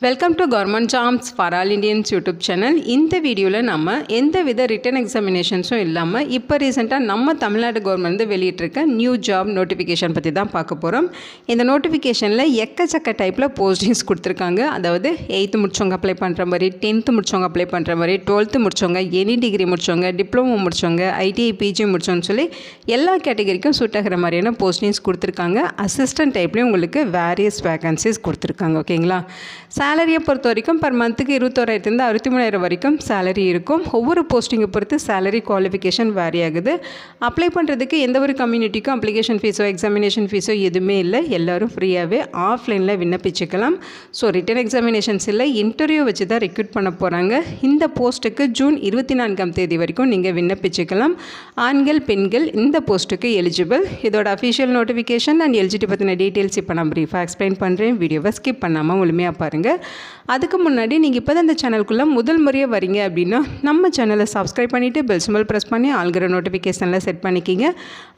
Welcome to government jobs for all Indians YouTube channel. இந்த வீடியோவில் நம்ம எந்த வித ரிட்டன் எக்ஸாமினேஷன்ஸும் இல்லாமல் இப்போ ரீசெண்டாக நம்ம தமிழ்நாடு கவர்மெண்ட் வெளியிட்டிருக்க நியூ ஜாப் நோட்டிஃபிகேஷன் பற்றி தான் பார்க்க போகிறோம். இந்த நோட்டிஃபிகேஷனில் எக்கச்சக்க டைப்பில் போஸ்டிங்ஸ் கொடுத்துருக்காங்க. அதாவது 8th முடிச்சவங்க அப்ளை பண்ணுற மாதிரி, 10th முடிச்சவங்க அப்ளை பண்ணுற மாதிரி, 12th முடிச்சவங்க, எனி டிகிரி முடிச்சவங்க, டிப்ளமோ முடிச்சவங்க, ஐடிஐ பிஜி முடிச்சோன்னு சொல்லி எல்லா கேட்டகரிக்கும் சூட் ஆகிற மாதிரியான போஸ்டிங்ஸ் கொடுத்துருக்காங்க. அசிஸ்டன்ட் டைப்லேயும் உங்களுக்கு வேரியஸ் வேகன்சிஸ் கொடுத்துருக்காங்க. ஓகேங்களா? சேலரியை பொறுத்த வரைக்கும் பர் மந்த்துக்கு 21,000 63,000 வரைக்கும் சேலரி இருக்கும். ஒவ்வொரு போஸ்டிங்கை பொறுத்து சேலரி குவாலிஃபிகேஷன் வேரி ஆகுது. அப்ளை பண்ணுறதுக்கு எந்த ஒரு கம்யூனிட்டிக்கும் அப்ளிகேஷன் ஃபீஸோ எக்ஸாமினேஷன் ஃபீஸோ எதுவுமே இல்லை. எல்லோரும் ஃப்ரீயாகவே ஆஃப்லைனில் விண்ணப்பிச்சுக்கலாம். ஸோ ரிட்டன் எக்ஸாமினேஷன்ஸ் இல்லை, இன்டர்வியூ வச்சு தான் ரெக்ரூட் பண்ண போகிறாங்க. இந்த போஸ்ட்டுக்கு ஜூன் 24 வரைக்கும் நீங்கள் விண்ணப்பிச்சுக்கலாம். ஆண்கள் பெண்கள் இந்த போஸ்ட்டுக்கு எலிஜிபிள். இதோட அஃபிஷியல் நோட்டிஃபிகேஷன் அண்ட் எலிஜிபிலிட்டி பற்றின டீட்டெயில்ஸ் இப்போ நான் ப்ரீஃபாக எக்ஸ்பிளைன் பண்ணுறேன். வீடியோவை ஸ்கிப் பண்ணாமல் முழுமையாக பாருங்கள். அதுக்கு முன்னாடி நீங்கள் இப்போ தான் இந்த சேனலுக்குள்ளே முதல் முறையாக வரீங்க அப்படின்னா நம்ம சேனலை சப்ஸ்கிரைப் பண்ணிவிட்டு பெல் சிம்பல் ப்ரெஸ் பண்ணி ஆல்கிற நோட்டிஃபிகேஷனில் செட் பண்ணிக்கிங்க.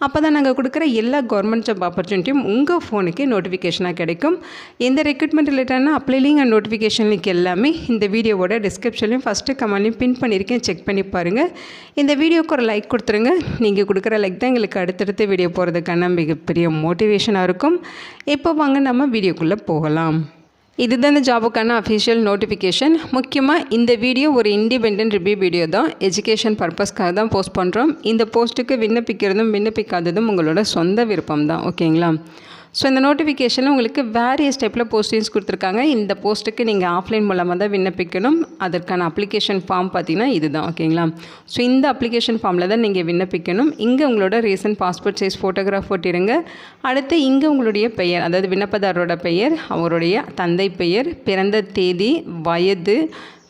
அப்போ தான் நாங்கள் கொடுக்குற எல்லா கவர்மெண்ட் ஜாப் ஆப்பர்ச்சுனிட்டியும் உங்கள் ஃபோனுக்கு நோட்டிஃபிகேஷனாக கிடைக்கும். எந்த ரெக்ரூட்மெண்ட் ரிலேட்டடான apply link and notification link எல்லாமே இந்த வீடியோவோட டிஸ்கிரிப்ஷன்லையும் ஃபஸ்ட்டு கமெண்ட்லையும் பின் பண்ணியிருக்கேன். செக் பண்ணி பாருங்கள். இந்த வீடியோக்கு ஒரு லைக் கொடுத்துருங்க. நீங்கள் கொடுக்குற லைக் தான் எங்களுக்கு அடுத்தடுத்த வீடியோ போகிறதுக்கான மிகப்பெரிய மோட்டிவேஷனாக இருக்கும். இப்போ வாங்க நம்ம வீடியோக்குள்ளே போகலாம். இதுதான் இந்த ஜாபுக்கான அஃபிஷியல் நோட்டிஃபிகேஷன். முக்கியமாக இந்த வீடியோ ஒரு இண்டிபெண்டன்ட் ரிவ்யூ வீடியோ தான். எஜுகேஷன் பர்பஸ்க்காக தான் போஸ்ட் பண்ணுறோம். இந்த போஸ்ட்டுக்கு விண்ணப்பிக்கிறதும் விண்ணப்பிக்காததும் உங்களோட சொந்த விருப்பம் தான். ஓகேங்களா? ஸோ இந்த நோட்டிஃபிகேஷனில் உங்களுக்கு வேரியஸ் டைப்பில் போஸ்டிங்ஸ் கொடுத்துருக்காங்க. இந்த போஸ்ட்டுக்கு நீங்கள் ஆஃப்லைன் மூலமாக தான் விண்ணப்பிக்கணும். அதற்கான அப்ளிகேஷன் ஃபார்ம் பார்த்தீங்கன்னா இதுதான். ஓகேங்களா? ஸோ இந்த அப்ளிகேஷன் ஃபார்மில் தான் நீங்கள் விண்ணப்பிக்கணும். இங்கே உங்களோட ரீசன்ட் பாஸ்போர்ட் சைஸ் ஃபோட்டோகிராஃப் போட்டிருங்க. அடுத்து இங்கே உங்களுடைய பெயர், அதாவது விண்ணப்பதாரரோட பெயர், அவருடைய தந்தை பெயர், பிறந்த தேதி, வயது,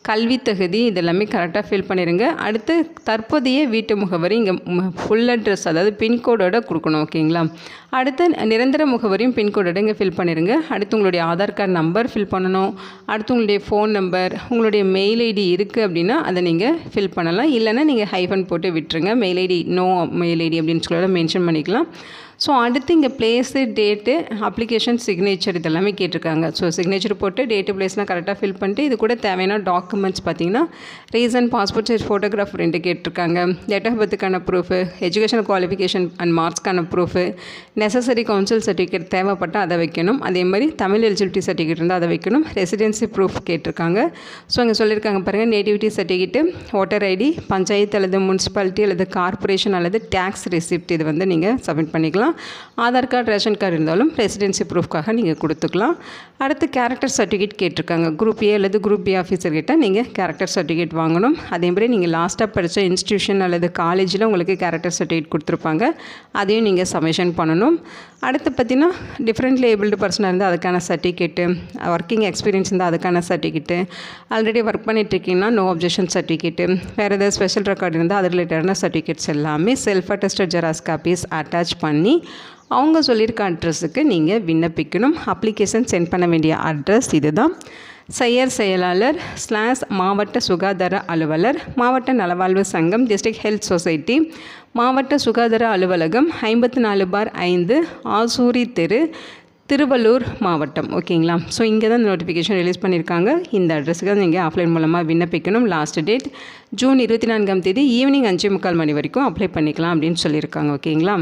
கல்வி தகுதி இதெல்லாமே கரெக்டாக ஃபில் பண்ணிடுங்க. அடுத்து தற்போதைய வீட்டு முகவரி இங்கே ஃபுல் அட்ரஸ், அதாவது பின்கோடோட கொடுக்கணும். ஓகேங்களா? அடுத்து நிரந்தர முகவரியும் பின்கோடோட இங்கே ஃபில் பண்ணிடுங்க. அடுத்து உங்களுடைய ஆதார் கார்டு நம்பர் ஃபில் பண்ணணும். அடுத்து உங்களுடைய ஃபோன் நம்பர், உங்களுடைய மெயில் ஐடி இருக்குது அப்படின்னா அதை நீங்கள் ஃபில் பண்ணலாம். இல்லைன்னா நீங்கள் ஹைஃபன் போட்டு விட்டுருங்க. Mail ID no mail ID அப்படின்னு சொல்லி மென்ஷன் பண்ணிக்கலாம். ஸோ அடுத்து இங்கே பிளேஸு, டேட்டு, அப்ளிகேஷன், சிக்னேச்சர் இதெல்லாமே கேட்டிருக்காங்க. ஸோ சிக்னேச்சர் போட்டு டேட்டு பிளேஸ்லாம் கரெக்டாக ஃபில் பண்ணிட்டு இது கூட தேவையான டாக்குமெண்ட்ஸ் பார்த்தீங்கன்னா ரீசன்ட் பாஸ்போர்ட் சைஸ் ஃபோட்டோகிராஃப் 2 கேட்டிருக்காங்க. டேட் ஆஃப் பர்த்துக்கான ப்ரூஃபு, எஜுகேஷன் குவாலிஃபிகேஷன் அண்ட் மார்க்ஸ்க்கான ப்ரூஃபு, நெசசரி கவுன்சில் சர்டிஃபிகேட் தேவைப்பட்டால் அதை வைக்கணும். அதே மாதிரி தமிழ் எலிஜிபிலிட்டி சர்டிஃபிகேட் இருந்தால் அதை வைக்கணும். ரெசிடென்சி ப்ரூஃப் கேட்டிருக்காங்க. ஸோ அங்கே சொல்லியிருக்காங்க பாருங்கள், nativity certificate, voter ID, panchayat அல்லது முனிசிபாலிட்டி அல்லது கார்பரேஷன் அல்லது டேக்ஸ் ரெசிப்ட் இது வந்து நீங்கள் சப்மிட் பண்ணிக்கலாம். ஆதார் கார்டு, ரேஷன் கார்டு இருந்தாலும் ரெசிடென்சி ப்ரூஃப்காக நீங்கள் கொடுத்துக்கலாம். அடுத்து கேரக்டர் சர்டிஃபிகேட் கேட்டிருக்காங்க. குரூப் ஏ அல்லது குரூப் பி ஆஃபீஸர் கிட்ட நீங்கள் கேரக்டர் சர்டிஃபிகேட் வாங்கணும். அதே மாதிரி நீங்கள் லாஸ்ட்டாக படித்த இன்ஸ்டியூஷன் அல்லது காலேஜில் உங்களுக்கு கேரக்டர் சர்டிஃபிகேட் கொடுத்துருப்பாங்க. அதையும் நீங்கள் சப்மிஷன் பண்ணணும். அடுத்து பார்த்தீங்கன்னா டிஃப்ரெண்ட்லி ஏபிள்டு பர்சனாக இருந்தால் அதுக்கான சர்டிஃபிகேட்டு, ஒர்க்கிங் எக்ஸ்பீரியன்ஸ் இருந்தால் அதுக்கான சர்டிஃபிகேட்டு, ஆல்ரெடி ஒர்க் பண்ணிட்டுருக்கீங்கன்னா நோ அப்ஜெக்ஷன் சர்டிஃபிகேட்டு, வேறு ஏதாவது ஸ்பெஷல் ரெக்கார்டு இருந்தால் அது ரிலேட்டடான சர்டிஃபிகேட்ஸ் எல்லாமே self attested xerox copies attach பண்ணி அவங்க சொல்லியிருக்க அட்ரஸுக்கு நீங்கள் விண்ணப்பிக்கணும். அப்ளிகேஷன் சென்ட் பண்ண வேண்டிய அட்ரஸ் இது தான். செயலாளர் / மாவட்ட சுகாதார அலுவலர், மாவட்ட நலவாழ்வு சங்கம், டிஸ்ட்ரிக்ட் ஹெல்த் சொசைட்டி, மாவட்ட சுகாதார அலுவலகம், 54/5 ஆசூரி தெரு, திருவள்ளூர் மாவட்டம். ஓகேங்களா? ஸோ இங்கே தான் இந்த நோட்டிஃபிகேஷன் ரிலீஸ் பண்ணியிருக்காங்க. இந்த அட்ரஸுக்கு தான் நீங்கள் ஆஃப்லைன் மூலமாக விண்ணப்பிக்கணும். லாஸ்ட் டேட் ஜூன் 24 ஈவினிங் 5:45 மணி வரைக்கும் அப்ளை பண்ணிக்கலாம் அப்படின்னு சொல்லியிருக்காங்க. ஓகேங்களா?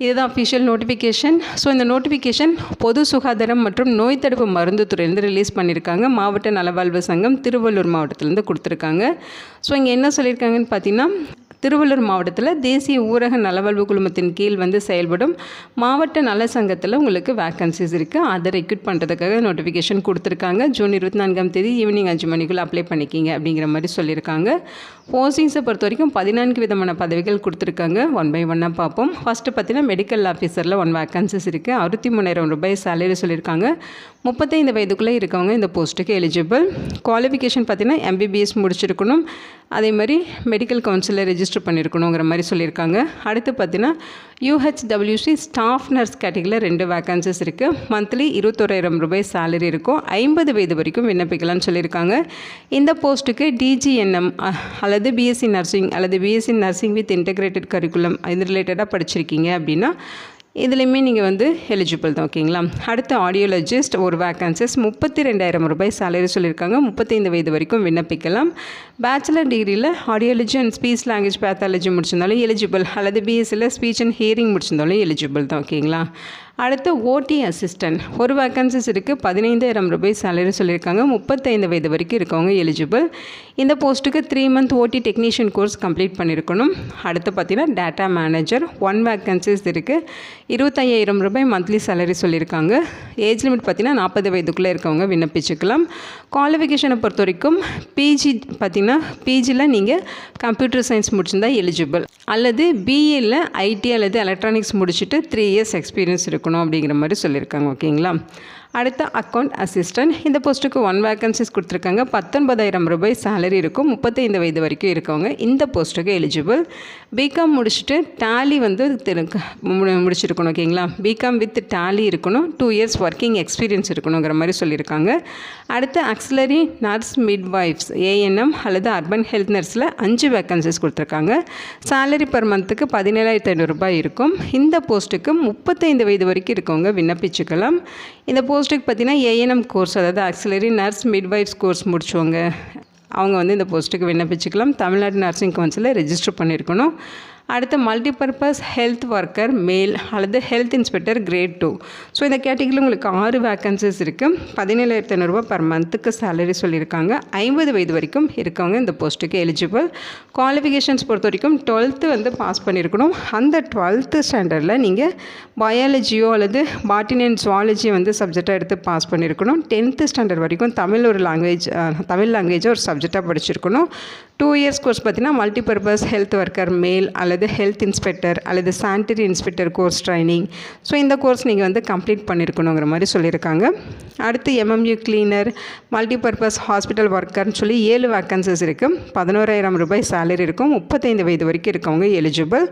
இதுதான் அஃபிஷியல் நோட்டிஃபிகேஷன். ஸோ இந்த நோட்டிஃபிகேஷன் பொது சுகாதாரம் மற்றும் நோய் தடுப்பு மருந்து துறையிலேருந்து ரிலீஸ் பண்ணியிருக்காங்க. மாவட்ட நலவாழ்வு சங்கம் திருவள்ளூர் மாவட்டத்திலேருந்து கொடுத்துருக்காங்க. ஸோ இங்கே என்ன சொல்லியிருக்காங்கன்னு பார்த்தீங்கன்னா, திருவள்ளூர் மாவட்டத்தில் தேசிய ஊரக நலவாழ்வு குழுமத்தின் கீழ் வந்து செயல்படும் மாவட்ட நல சங்கத்தில் உங்களுக்கு வேக்கன்சிஸ் இருக்குது. அதை ரெக்ரூட் பண்ணுறதுக்காக நோட்டிஃபிகேஷன் கொடுத்துருக்காங்க. ஜூன் 24 ஈவினிங் 5 மணிக்குள்ளே அப்ளை பண்ணிக்கிங்க அப்படிங்கிற மாதிரி சொல்லியிருக்காங்க. போஸ்டிங்ஸை பொறுத்த வரைக்கும் 14 விதமான பதவிகள் கொடுத்துருக்காங்க. ஒன் பை ஒன்னாக பார்ப்போம். ஃபஸ்ட்டு பார்த்தீங்கன்னா மெடிக்கல் ஆஃபீஸரில் 1 வேக்கன்சிஸ் இருக்குது. 63,000 ரூபாய் சேலரி சொல்லியிருக்காங்க. 35 வயதுக்குள்ளே இருக்கவங்க இந்த போஸ்ட்டுக்கு எலிஜிபிள். குவாலிஃபிகேஷன் பார்த்தீங்கன்னா MBBS முடிச்சிருக்கணும். அதே மாதிரி மெடிக்கல் கவுன்சிலில் ரெஜிஸ்டர் பண்ணியிருக்கணுங்கிற மாதிரி சொல்லியிருக்காங்க. அடுத்து பார்த்தீங்கன்னா UHWC ஸ்டாஃப் நர்ஸ் கேட்டகரியில் 2 வேக்கன்சிஸ் இருக்குது. மந்த்லி 21,000 ரூபாய் சேலரி இருக்கும். 50 வயது வரைக்கும் விண்ணப்பிக்கலாம்னு சொல்லியிருக்காங்க. இந்த போஸ்ட்டுக்கு DGNM அல்லது BSc நர்சிங் அல்லது BSc nursing with integrated curriculum இது ரிலேட்டடாக படிச்சிருக்கீங்க அப்படின்னா இதுலேயுமே நீங்கள் வந்து எலிஜிபிள் தான். ஓகேங்களா. அடுத்து ஆடியோலஜிஸ்ட் ஒரு வேக்கன்சிஸ் 32,000 ரூபாய் சேலரி சொல்லியிருக்காங்க. 35 வயது வரைக்கும் விண்ணப்பிக்கலாம். பேச்சுலர் டிகிரியில் audiology and speech language pathology முடிச்சிருந்தாலும் எலிஜிபிள், அல்லது பிஎஸ்சியில் ஸ்பீச் அண்ட் ஹியரிங் முடிச்சிருந்தாலும் எலிஜிபிள் தான். ஓகேங்களா. அடுத்து ஓடி அசிஸ்டன்ட் ஒரு வேக்கன்சிஸ் இருக்குது. 15,000 ரூபாய் சேலரி சொல்லியிருக்காங்க. 35 வயது வரைக்கும் இருக்கவங்க எலிஜிபிள். இந்த போஸ்ட்டுக்கு 3 மந்த் ஓடி டெக்னீஷியன் கோர்ஸ் கம்ப்ளீட் பண்ணியிருக்கணும். அடுத்து பார்த்தீங்கன்னா டேட்டா மேனேஜர் 1 வேக்கன்சிஸ் இருக்குது. 25,000 ரூபாய் மந்த்லி சேலரி சொல்லியிருக்காங்க. ஏஜ் லிமிட் பார்த்தீங்கன்னா 40 வயதுக்குள்ளே இருக்கவங்க விண்ணப்பிச்சுக்கலாம். குவாலிஃபிகேஷனை பொறுத்த வரைக்கும் பிஜி பார்த்தீங்கன்னா பிஜியில் நீங்கள் கம்ப்யூட்டர் சயின்ஸ் முடிச்சிருந்தா எலிஜிபிள், அல்லது பிஏயில் ஐடி அல்லது எலக்ட்ரானிக்ஸ் முடிச்சுட்டு 3 இயர்ஸ் எக்ஸ்பீரியன்ஸ் இருக்கணும் அப்படிங்கிற மாதிரி சொல்லியிருக்காங்க. ஓகேங்களா. அடுத்த அக்கௌண்ட் அசிஸ்டன்ட் இந்த போஸ்ட்டுக்கு 1 வேக்கன்சிஸ் கொடுத்துருக்காங்க. 19,000 ரூபாய் சேலரி இருக்கும். 35 வயது வரைக்கும் இருக்கவங்க இந்த போஸ்ட்டுக்கு எலிஜிபிள். பிகாம் முடிச்சுட்டு டேலி வந்து முடிச்சிருக்கணும். ஓகேங்களா. பிகாம் வித் டேலி இருக்கணும். 2 இயர்ஸ் ஒர்க்கிங் எக்ஸ்பீரியன்ஸ் இருக்கணுங்கிற மாதிரி சொல்லியிருக்காங்க. அடுத்து ஆக்சிலரி நர்ஸ் மிட்வைஃப்ஸ் ஏஎன்எம் அல்லது அர்பன் ஹெல்த் நர்ஸில் 5 வேக்கன்சிஸ் கொடுத்துருக்காங்க. சேலரி பர் மந்த்துக்கு 17,500 ரூபாய் இருக்கும். இந்த போஸ்ட்டுக்கு 35 வயது வரைக்கும் இருக்கவங்க விண்ணப்பிச்சுக்கலாம். இந்த போஸ்ட்டுக்கு பார்த்தீங்கன்னா ஏஎன்எம் கோர்ஸ், அதாவது ஆக்சிலரி நர்ஸ் மிட்வைஃப்ஸ் கோர்ஸ் முடிச்சவங்க அவங்க வந்து இந்த போஸ்ட்டுக்கு விண்ணப்பிச்சுக்கலாம். தமிழ்நாடு நர்சிங் கவுன்சிலில் ரெஜிஸ்டர் பண்ணியிருக்கணும். அடுத்து மல்டிபர்பஸ் ஹெல்த் ஒர்க்கர் மேல் அல்லது ஹெல்த் இன்ஸ்பெக்டர் கிரேட் 2. ஸோ இந்த கேட்டகரியில் உங்களுக்கு 6 வேக்கன்சிஸ் இருக்குது. 17,500 ரூபாய் பர் மந்த்துக்கு சேலரி சொல்லியிருக்காங்க. 50 வயது வரைக்கும் இருக்கவங்க இந்த போஸ்ட்டுக்கு எலிஜிபிள். குவாலிஃபிகேஷன்ஸ் பொறுத்த வரைக்கும் 12th வந்து பாஸ் பண்ணியிருக்கணும். அந்த 12th ஸ்டாண்டர்டில் நீங்கள் பயாலஜியோ அல்லது பாட்டனி அண்ட் ஜுவாலஜி வந்து சப்ஜெக்டாக எடுத்து பாஸ் பண்ணியிருக்கணும். 10th ஸ்டாண்டர்ட் வரைக்கும் தமிழ் லாங்குவேஜை ஒரு சப்ஜெக்டாக படிச்சிருக்கணும். 2 இயர்ஸ் கோர்ஸ் பார்த்தீங்கன்னா மல்டிபர்பஸ் ஹெல்த் ஒர்க்கர் மேல் அல்லது ஹெல்த் இன்ஸ்பெக்டர் அல்லது sanitary inspector course training. So இந்த கோர்ஸ் நீங்கள் வந்து கம்ப்ளீட் பண்ணியிருக்கணுங்கிற மாதிரி சொல்லியிருக்காங்க. அடுத்து எம்எம்யூ கிளீனர் மல்டிபர்பஸ் ஹாஸ்பிட்டல் ஒர்க்கர்னு சொல்லி 7 வேக்கன்சிஸ் இருக்குது. 11,000 ரூபாய் சேலரி இருக்கும். 35 வயது வரைக்கும் இருக்கவங்க எலிஜிபிள்.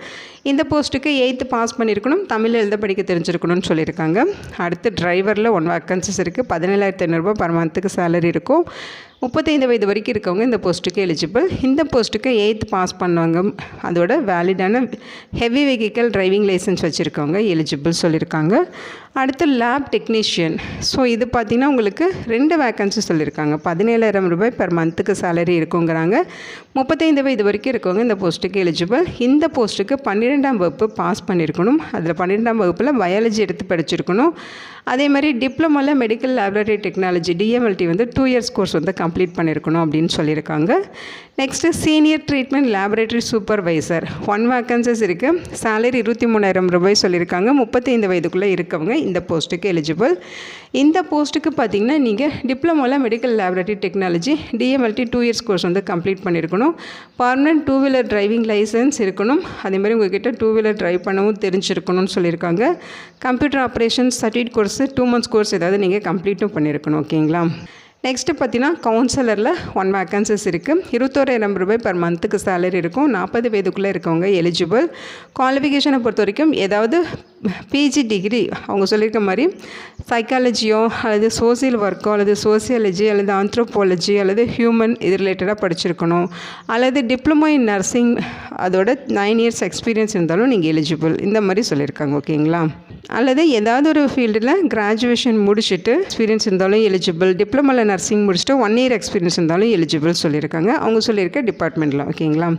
இந்த போஸ்ட்டுக்கு 8th பாஸ் பண்ணியிருக்கணும். தமிழ் எழுத படிக்க தெரிஞ்சிருக்கணும்னு சொல்லியிருக்காங்க. அடுத்து டிரைவரில் 1 வேக்கன்சிஸ் இருக்குது. 17,500 ரூபாய் பர் மந்த்துக்கு சேலரி இருக்கும். 35 வயது வரைக்கும் இருக்கவங்க இந்த போஸ்ட்டுக்கு எலிஜிபிள். இந்த போஸ்ட்டுக்கு 8th பாஸ் பண்ணுவாங்க. அதோட வேலிடான ஹெவி வெஹிக்கல் டிரைவிங் லைசன்ஸ் வச்சுருக்கவங்க எலிஜிபிள் சொல்லியிருக்காங்க. அடுத்து லேப் டெக்னீஷியன். ஸோ இது பார்த்திங்கன்னா உங்களுக்கு 2 வேக்கன்சி சொல்லியிருக்காங்க. 17,000 ரூபாய் பர் மந்த்துக்கு சேலரி இருக்குங்கிறாங்க. 35 வயது வரைக்கும் இருக்கவங்க இந்த போஸ்ட்டுக்கு எலிஜிபிள். இந்த போஸ்ட்டுக்கு 12ஆம் வகுப்பு பாஸ் பண்ணியிருக்கணும். அதில் 12ஆம் வகுப்பில் பயாலஜி எடுத்து படிச்சிருக்கணும். அதே மாதிரி டிப்ளமோவில் மெடிக்கல் லேபரேட்டரி டெக்னாலஜி டிஎம்எல்டி வந்து 2 இயர்ஸ் கோர்ஸ் வந்து கம்ப்ளீட் பண்ணியிருக்கணும் அப்படின்னு சொல்லியிருக்காங்க. Next senior treatment laboratory supervisor 1 vacancies இருக்குது. சேலரி 23,000 ரூபாய் சொல்லியிருக்காங்க. 35 வயதுக்குள்ளே இருக்கவங்க இந்த போஸ்ட்டுக்கு எலிஜிபிள். இந்த போஸ்ட்டுக்கு பார்த்திங்கன்னா நீங்கள் டிப்ளமோவில் medical laboratory technology DMLT 2 years course வந்து கம்ப்ளீட் பண்ணியிருக்கணும். பர்மனெண்ட் 2 வீலர் டிரைவிங் லைசன்ஸ் இருக்கணும். அதேமாதிரி உங்கள்கிட்ட 2 வீலர் ட்ரைவ் பண்ணவும் தெரிஞ்சிருக்கணும்னு சொல்லியிருக்காங்க. Computer operations certificate course 2 months course ஏதாவது நீங்கள் கம்ப்ளீட்டும் பண்ணியிருக்கணும். ஓகேங்களா. நெக்ஸ்ட்டு பார்த்தீங்கன்னா கவுன்சிலரில் 1 வேக்கன்சிஸ் இருக்குது. 21,000 ரூபாய் பர் மந்த்துக்கு சேலரி இருக்கும். 40 வயதுக்குள்ளே இருக்கவங்க எலிஜிபிள். குவாலிஃபிகேஷனை பொறுத்த வரைக்கும் ஏதாவது பிஜி டிகிரி அவங்க சொல்லியிருக்க மாதிரி சைக்காலஜியோ அல்லது சோசியல் ஒர்க்கோ அல்லது சோசியாலஜி அல்லது ஆந்த்ரோபாலஜி அல்லது ஹியூமன் இது ரிலேட்டடாக படிச்சிருக்கணும். அல்லது டிப்ளமோ இன் நர்சிங் அதோட 9 இயர்ஸ் எக்ஸ்பீரியன்ஸ் இருந்தாலும் நீங்கள் எலிஜிபிள் இந்த மாதிரி சொல்லியிருக்காங்க. ஓகேங்களா. அல்லது ஏதாவது ஒரு ஃபீல்டில் கிராஜுவேஷன் முடிச்சுட்டு எக்ஸ்பீரியன்ஸ் இருந்தாலும் எலிஜிபிள். டிப்ளமோவில் நர்சிங் முடிச்சுட்டு 1 இயர் எக்ஸ்பீரியன்ஸ் இருந்தாலும் எலிஜிபிள் சொல்லியிருக்காங்க. அவங்க சொல்லியிருக்க டிபார்ட்மெண்ட்டில். ஓகேங்களா.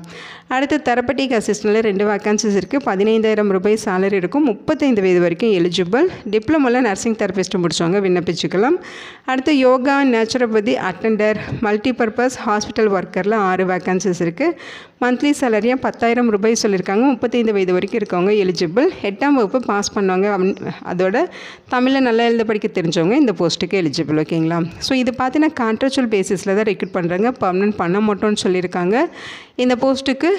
அடுத்து தெரப்பட்டிக் அசிஸ்டண்டில் 2 வேக்கன்சிஸ் இருக்குது. 15,000 ரூபாய் சேலரி இருக்கும். 35 வயது வரைக்கும் எலிஜிபிள். டிப்ளமோவில் நர்சிங் தெரபிஸ்ட் முடிச்சவங்க விண்ணப்பிச்சுக்கலாம். அடுத்து yoga naturopathy attendant multipurpose hospital ஒர்க்கரில் 6 வேக்கன்சிஸ் இருக்குது. மந்த்லி சேலரியாக 10,000 ரூபாய் சொல்லியிருக்காங்க. 35 வயது வரைக்கும் இருக்கவங்க எலிஜிபிள். 8ஆம் வகுப்பு பாஸ் பண்ணுவாங்க. அதோட தமிழில் நல்லா எழுத படிக்க தெரிஞ்சவங்க இந்த போஸ்ட்டுக்கு எலிஜிபிள். ஓகேங்களா. ஸோ இது பார்த்தீங்கன்னா கான்ட்ராக்சுவல் பேசிஸில் தான் ரெக்ரூட் பண்ணுறாங்க. பர்மனெண்ட் பண்ண மாட்டோம்னு சொல்லியிருக்காங்க. இந்த போஸ்ட்டுக்கு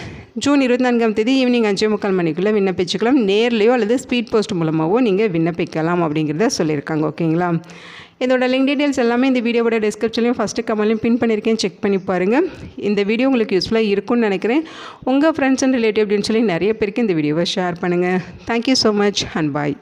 ஜூன் 24ஆம் தேதி ஈவினிங் 5:45 மணிக்குள்ளே விண்ணப்பிச்சுக்கலாம். நேர்லையோ அல்லது ஸ்பீட் போஸ்ட் மூலமாகவோ நீங்கள் விண்ணப்பிக்கலாம் அப்படிங்கிறத சொல்லியிருக்காங்க. ஓகேங்களா. இதோட லிங்க் டீட்டெயில்ஸ் எல்லாமே இந்த வீடியோவோட டிஸ்கிரிப்ஷன்லையும் ஃபஸ்ட்டு கமெண்ட்லையும் பின் பண்ணியிருக்கேன். செக் பண்ணி பாருங்கள். இந்த வீடியோ உங்களுக்கு யூஸ்ஃபுல்லாக இருக்கும்னு நினைக்கிறேன். உங்கள் ஃப்ரெண்ட்ஸ் அண்ட் ரிலேட்டிவ் அப்படின்னு சொல்லி நிறைய பேருக்கு இந்த வீடியோவை ஷேர் பண்ணுங்கள். Thank you so much and bye.